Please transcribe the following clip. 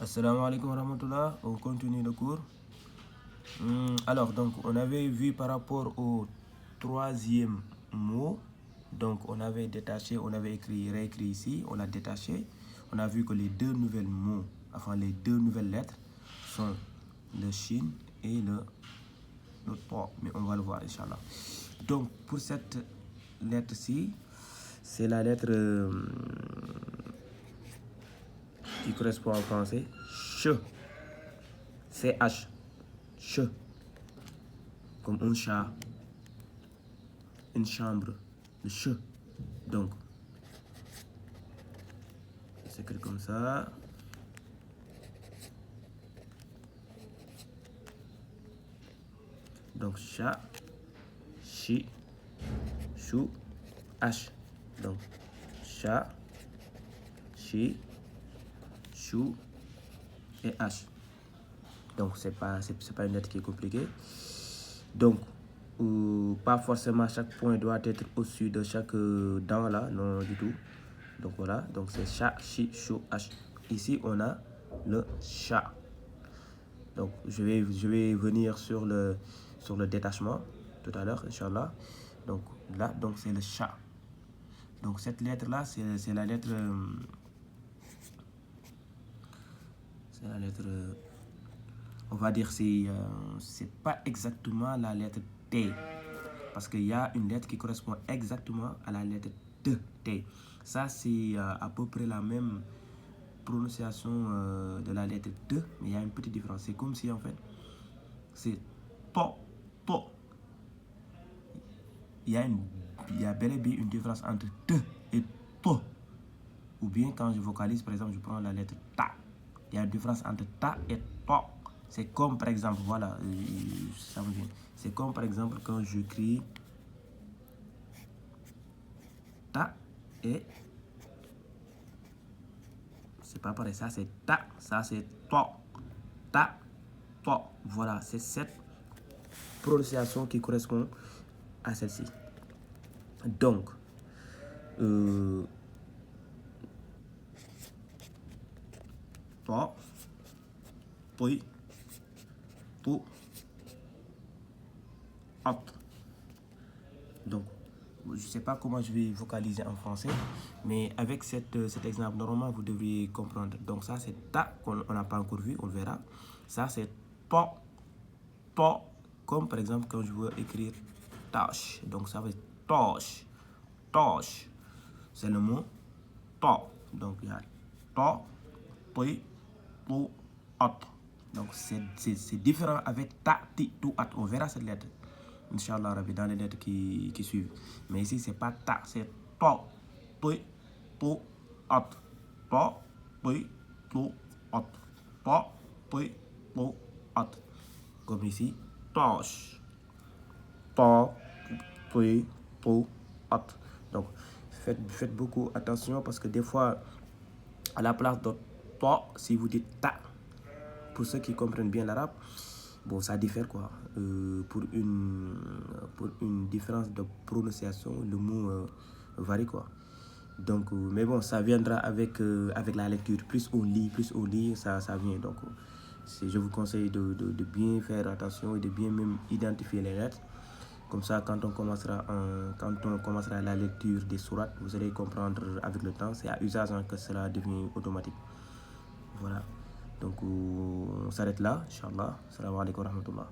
Assalamu alaikum wa rahmatullah, on continue le cours. Alors, donc, on avait vu par rapport au troisième mot, donc on avait détaché, on avait réécrit ici, on l'a détaché. On a vu que les deux nouvelles mots, enfin les deux nouvelles lettres sont le shin et le to, mais on va le voir, Inch'Allah. Donc, pour cette lettre-ci, c'est la lettre qui correspond en français, ch, ch, ch, comme un chat, une chambre, le ch. Donc, c'est écrit comme ça. Donc, chat, chi, chou, h. Donc, chat, chi, chou et h. Donc, c'est pas une lettre qui est compliquée. Donc, pas forcément chaque point doit être au-dessus de chaque dent là, non du tout. Donc voilà, donc c'est chat, chi, chou, h. Ici, on a le chat. Donc, je vais venir sur le détachement tout à l'heure, Inch'Allah. Donc là, donc c'est le chat. Donc cette lettre-là, c'est la lettre... on va dire, c'est pas exactement la lettre T. Parce qu'il y a une lettre qui correspond exactement à la lettre T. Ça, c'est à peu près la même prononciation de la lettre T, mais il y a une petite différence. C'est comme si, en fait, c'est to. Il y a bel et bien une différence entre T et to. Ou bien, quand je vocalise, par exemple, je prends la lettre ta. Il y a une différence entre ta et to. C'est comme, par exemple, voilà, ça me vient. C'est comme, par exemple, quand j'écris ta et... C'est pas pareil, ça c'est ta, ça c'est to. Ta, to. Voilà, c'est cette prononciation qui correspond à celle-ci. Donc, to, toi, tu, hop. Donc, je ne sais pas comment je vais vocaliser en français, mais avec cet exemple, normalement, vous devriez comprendre. Donc, ça, c'est ta, qu'on n'a pas encore vu, on verra. Ça, c'est to, comme par exemple quand je veux écrire tâche. Donc, ça va être tâche. C'est le mot to. Donc, il y a to, toi, tu, hot. Donc, c'est différent avec ta, ti, tu, at. On verra cette lettre. Inch'Allah, dans les lettres qui suivent. Mais ici, c'est pas ta, c'est to, toi, tu, hot. To, toi, tu, hot. To, toi, tu, hot. Comme ici, tâche. To, toi, tu, hot. Donc, faites beaucoup attention parce que des fois, à la place de to, si vous dites ta, pour ceux qui comprennent bien l'arabe, bon, ça diffère quoi. Pour une différence de prononciation, le mot varie quoi. Donc, mais bon, ça viendra avec la lecture. Plus on lit, ça vient. Donc, je vous conseille de bien faire attention et de bien même identifier les lettres. Comme ça, quand on commencera la lecture des sourates, vous allez comprendre avec le temps. C'est à usage que cela devient automatique. Voilà. Donc, on s'arrête là, Inch'Allah. Salam alaikum wa rahmatullah.